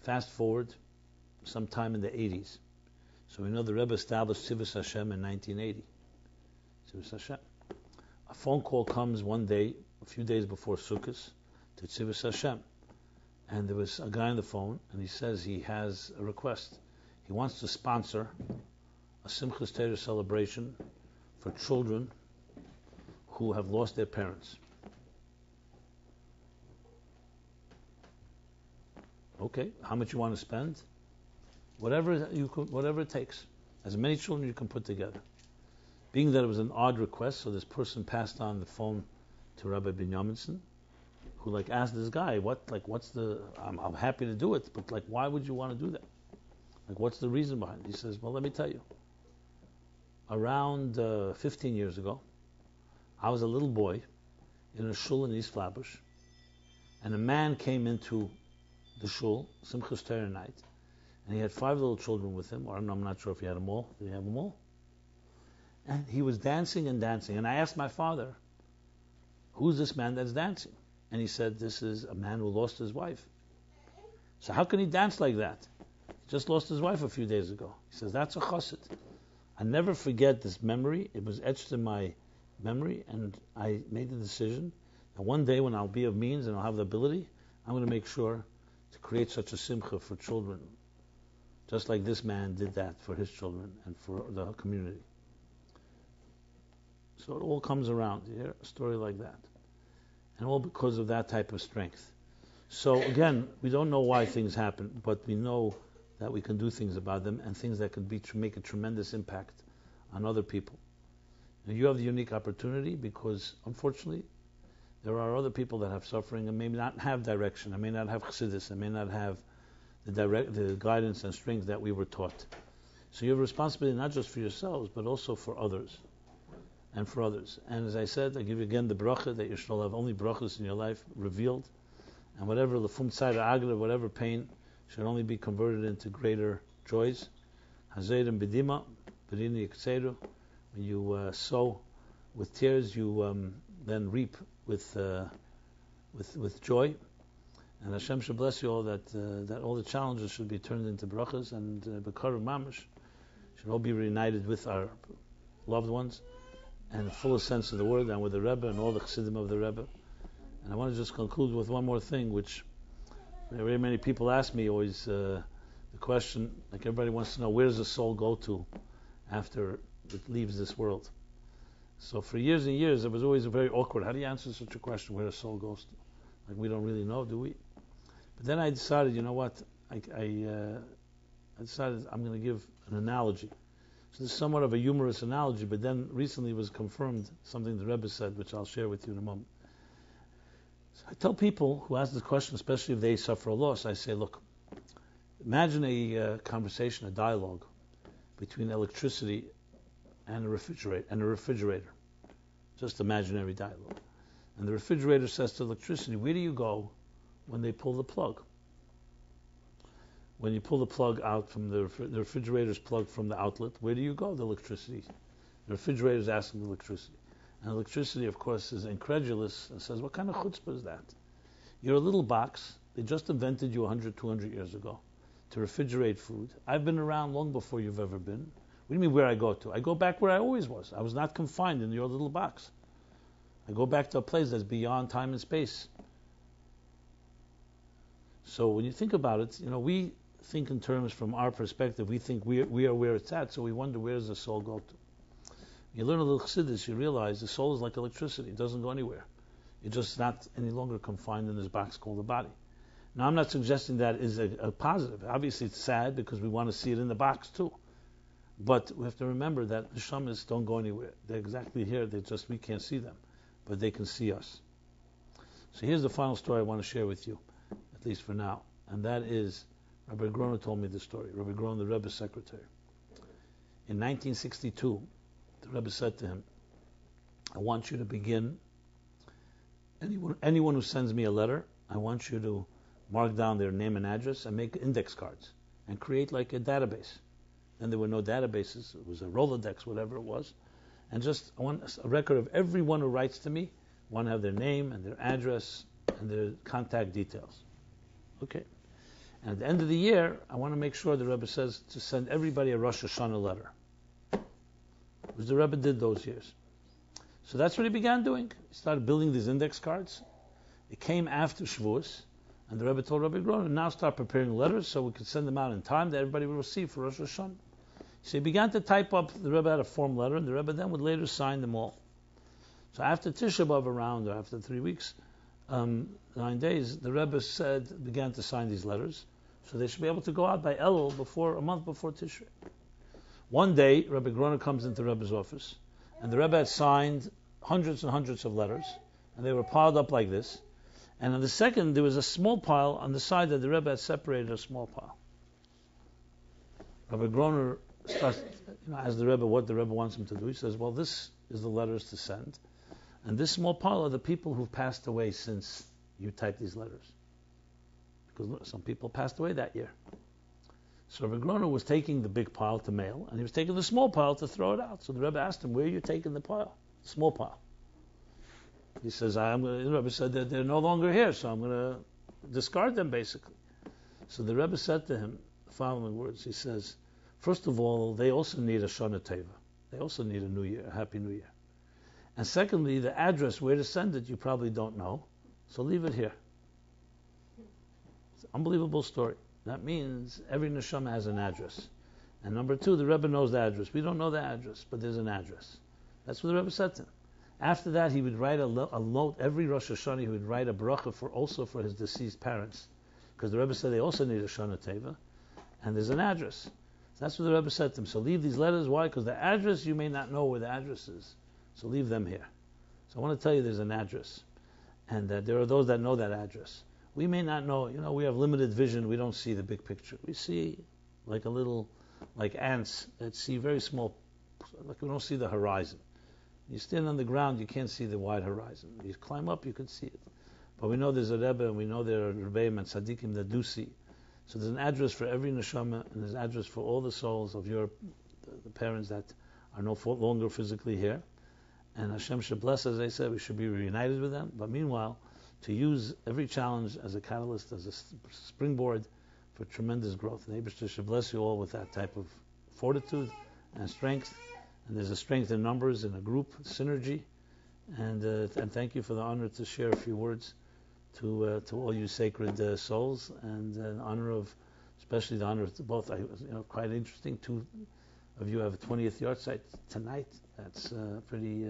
Fast forward sometime in the 80s. So we know the Rebbe established Tzivus Hashem in 1980. Tzivus Hashem. A phone call comes one day, a few days before Sukkot, to Tzivus Hashem. And there was a guy on the phone, and he says he has a request. He wants to sponsor a Simchas Torah celebration for children who have lost their parents. Okay, how much you want to spend? Whatever it takes. As many children you can put together. Being that it was an odd request, so this person passed on the phone to Rabbi Binyaminson, who asked this guy, I'm happy to do it, but why would you want to do that? What's the reason behind it? He says, well, let me tell you. Around 15 years ago, I was a little boy in a shul in East Flatbush, and a man came into the shul, Simchas Torah night, and he had 5 little children with him, or I'm not sure if he had them all. Did he have them all? And he was dancing and dancing, and I asked my father, who's this man that's dancing? And he said, this is a man who lost his wife. So how can he dance like that? He just lost his wife a few days ago. He says, that's a chassid. I never forget this memory. It was etched in my memory, and I made the decision that one day when I'll be of means and I'll have the ability, I'm going to make sure to create such a simcha for children, just like this man did that for his children and for the community. So it all comes around. You hear a story like that. And all because of that type of strength. So again, we don't know why things happen, but we know that we can do things about them and things that could make a tremendous impact on other people. And you have the unique opportunity because, unfortunately, there are other people that have suffering and may not have direction, and may not have Chassidus, and may not have the guidance and strength that we were taught. So you have a responsibility not just for yourselves, but also for others. And for others. And as I said, I give you again the bracha that you shall have only brachas in your life revealed, And whatever lefum tzara agra, whatever pain, should only be converted into greater joys. Hazerim bedima, berini yekseru. When you sow with tears, you then reap with joy. And Hashem should bless you all that all the challenges should be turned into brachas, and bekaru mamash should all be reunited with our loved ones, and the fullest sense of the word, and with the Rebbe and all the Chassidim of the Rebbe. And I want to just conclude with one more thing, which very many people ask me always the question, like everybody wants to know, where does the soul go to after it leaves this world? So for years and years, it was always very awkward. How do you answer such a question, where the soul goes to? Like, we don't really know, do we? But then I decided, you know what? I decided I'm going to give an analogy. So this is somewhat of a humorous analogy, but then recently was confirmed something the Rebbe said, which I'll share with you in a moment. So I tell people who ask this question, especially if they suffer a loss, I say, look, imagine a conversation, a dialogue between electricity and a refrigerator. Just imaginary dialogue. And the refrigerator says to electricity, where do you go when they pull the plug? When you pull the plug out from the refrigerator's plug from the outlet, where do you go? The electricity. The refrigerator is asking the electricity. And electricity, of course, is incredulous and says, what kind of chutzpah is that? You're a little box. They just invented you 100, 200 years ago to refrigerate food. I've been around long before you've ever been. What do you mean where I go to? I go back where I always was. I was not confined in your little box. I go back to a place that's beyond time and space. So when you think about it, we think in terms from our perspective. We think we are where it's at, so we wonder, where does the soul go to? You learn a little Chassidus, you realize the soul is like electricity. It doesn't go anywhere. It's just not any longer confined in this box called the body. Now, I'm not suggesting that is a positive. Obviously, it's sad because we want to see it in the box too. But we have to remember that the neshamas don't go anywhere. They're exactly here. We can't see them, but they can see us. So here's the final story I want to share with you, at least for now, and that is Rabbi Groner told me this story. Rabbi Groner, the Rebbe's secretary. In 1962, the Rebbe said to him, I want you to begin, anyone who sends me a letter, I want you to mark down their name and address and make index cards and create like a database. Then there were no databases. It was a Rolodex, whatever it was. And just I want a record of everyone who writes to me. I want to have their name and their address and their contact details. Okay. And at the end of the year, I want to make sure, the Rebbe says, to send everybody a Rosh Hashanah letter, which the Rebbe did those years. So that's what he began doing. He started building these index cards. It came after Shavuos, and the Rebbe told Rabbi Groner, now start preparing letters so we could send them out in time that everybody will receive for Rosh Hashanah. So he began to type up, the Rebbe had a form letter, and the Rebbe then would later sign them all. So after Tisha B'Av around, or after 3 weeks, 9 days, the Rebbe began to sign these letters, so they should be able to go out by Elul a month before Tishrei. One day, Rabbi Groner comes into the Rebbe's office, and the Rebbe had signed hundreds and hundreds of letters, and they were piled up like this. And on the second, there was a small pile on the side that the Rebbe had separated, a small pile. Rabbi Groner starts, asks the Rebbe what the Rebbe wants him to do. He says, well, this is the letters to send, and this small pile are the people who've passed away since you typed these letters. Because some people passed away that year. So Rabbi Groner was taking the big pile to mail, and he was taking the small pile to throw it out. So the Rebbe asked him, where are you taking the pile? Small pile. He says, the Rebbe said that they're no longer here, so I'm going to discard them, basically. So the Rebbe said to him the following words. He says, first of all, they also need a Shana Teva. They also need a New Year, a Happy New Year. And secondly, the address where to send it, you probably don't know, so leave it here. It's an unbelievable story. That means every neshama has an address. And number two, the Rebbe knows the address. We don't know the address, but there's an address. That's what the Rebbe said to him. After that, he would write a note. Every Rosh Hashanah, he would write a bracha also for his deceased parents. Because the Rebbe said they also need a Shana Teva. And there's an address. So that's what the Rebbe said to him. So leave these letters. Why? Because the address, you may not know where the address is. So leave them here. So I want to tell you there's an address. And that there are those that know that address. We may not know, we have limited vision. We don't see the big picture. We see like ants that see very small, like we don't see the horizon. You stand on the ground, you can't see the wide horizon. You climb up, you can see it. But we know there's a Rebbe, and we know there are Rebbeim and Tzaddikim that do see. So there's an address for every neshama, and there's an address for all the souls of the parents that are no longer physically here. And Hashem should bless, as I said, we should be reunited with them. But meanwhile, to use every challenge as a catalyst, as a springboard for tremendous growth. And Eibishter should bless you all with that type of fortitude and strength. And there's a strength in numbers, in a group, synergy. And thank you for the honor to share a few words to all you sacred souls, and an honor of, especially the honor to both. Quite interesting. Two of you have a 20th yard site tonight. That's pretty.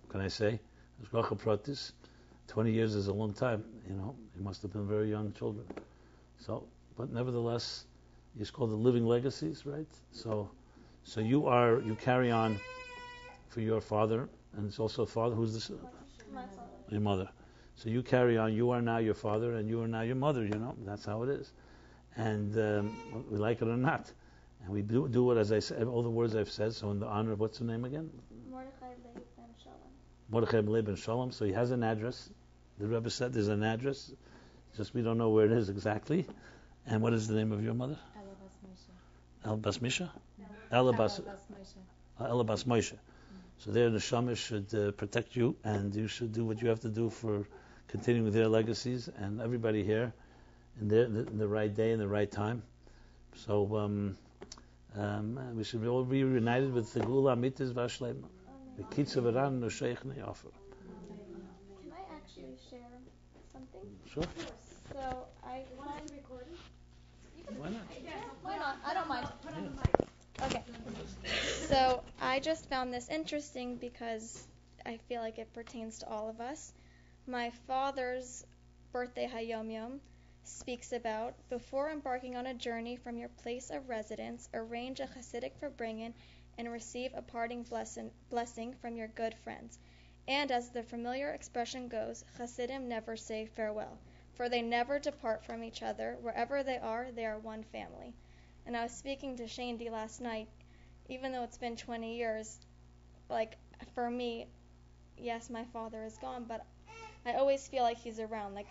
Can I say? 20 years is a long time. You must have been very young children. So, but nevertheless, it's called the living legacies, right? So you carry on for your father, and it's also a father. Who's this? My father. Your mother. So you carry on. You are now your father, and you are now your mother. That's how it is. And we like it or not, and we do what, as I said, all the words I've said. So in the honor of, what's the name again? Mordechai Leib ben Shalom. So he has an address. The Rebbe said there's an address. Just we don't know where it is exactly. And what is the name of your mother? El Bas Misha. El Bas Moshe. So their neshama should protect you, and you should do what you have to do for continuing with their legacies, and everybody here in the right day and the right time. So we should all be reunited with the Gula Amitis Vashlema. The Kitzav Aran Nosheich Ne'afer. Can I actually share something? Sure. So I find recording. Why not? Why not? I don't mind. Put on the mic. Okay. So I just found this interesting because I feel like it pertains to all of us. My father's birthday Hayom Yom speaks about, before embarking on a journey from your place of residence, arrange a Hasidic farbrengen and receive a parting blessing from your good friends. And as the familiar expression goes, Hasidim never say farewell, for they never depart from each other. Wherever they are one family. And I was speaking to Shandy last night, even though it's been 20 years, like, for me, yes, my father is gone, but I always feel like he's around. Like,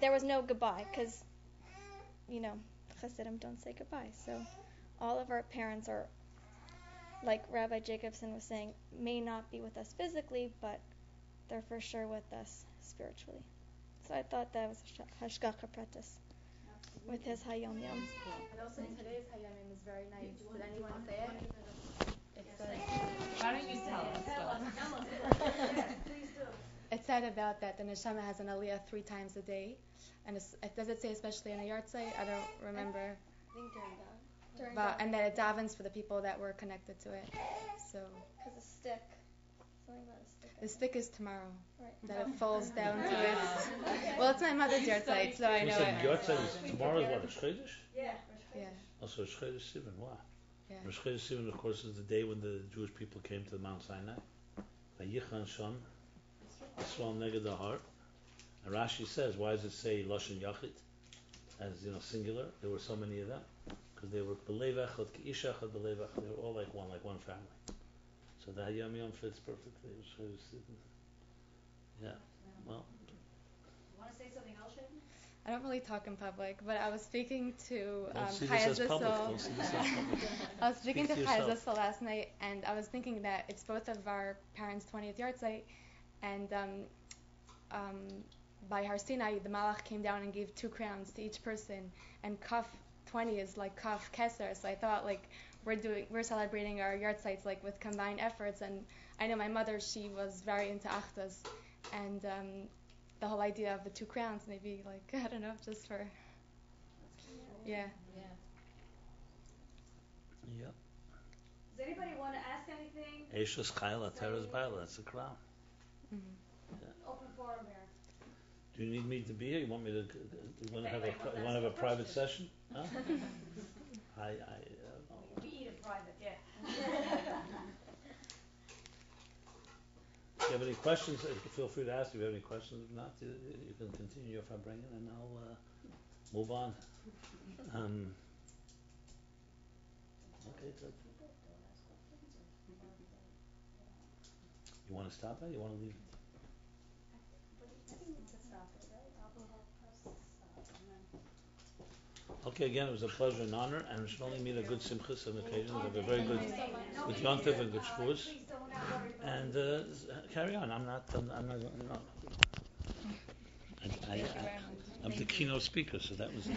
there was no goodbye, because, Chassidim don't say goodbye. So all of our parents are, like Rabbi Jacobson was saying, may not be with us physically, but they're for sure with us spiritually. So I thought that was Hashgacha Pratis with his Hayom Yom. And also today's Hayom Yom is very nice. Did anyone say it? It said, why don't you tell us? Please do. It said about that the neshama has an aliyah 3 times a day, and does it say especially in a yard site? I don't remember. I think during and that it davens for the people that were connected to it. So. Because a stick. Something about a stick. The stick is tomorrow. Right. That it falls down to it. Well, it's my mother's yard site, so I know it. Yard site is tomorrow is what, Rosh Chodesh? Yeah. Also Rosh Chodesh Sivan. Wow. Yeah. Rosh Chodesh Sivan, of course, is the day when the Jewish people came to Mount Sinai. Vayichan Sham, Yisrael Neged Ahar. And Rashi says, why does it say Lashon Yachid as singular? There were so many of them because they were B'lev Echad, K'ish Echad, B'lev Echad. They were all like one family. So the Hayom Yom fits perfectly. Yeah. Well. You want to say something else, Shaden? I don't really talk in public, but I was speaking to Chaya Zissel. I was speaking to Chaya yourself. Zissel last night, and I was thinking that it's both of our parents' 20th yard site, and by Har Sinai, the Malach came down and gave 2 crowns to each person, and Kaf 20 is like Kaf Keser, so I thought like we're celebrating our yard sites like with combined efforts, and I know my mother, she was very into Achtas, and the whole idea of the 2 crowns, maybe like, I don't know, just for, yeah. Yep. Does anybody want to ask anything? Eishes Chayil Ateres Baila, that's the crown. Mm-hmm. Yeah. Open forum here. Do you need me to be here? You want me to? You want to have a private session? Huh? We eat in private, yeah. If you have any questions, feel free to ask. If you have any questions, if not, you can continue your farbrengen, and I'll move on. Okay, good. You want to stop it? You want to leave? Okay, again, it was a pleasure and honor, and we should only meet a good simchas and occasions. Have a very good Yontif and good Shavuos. And carry on. I'm not. I'm the keynote speaker, so that was.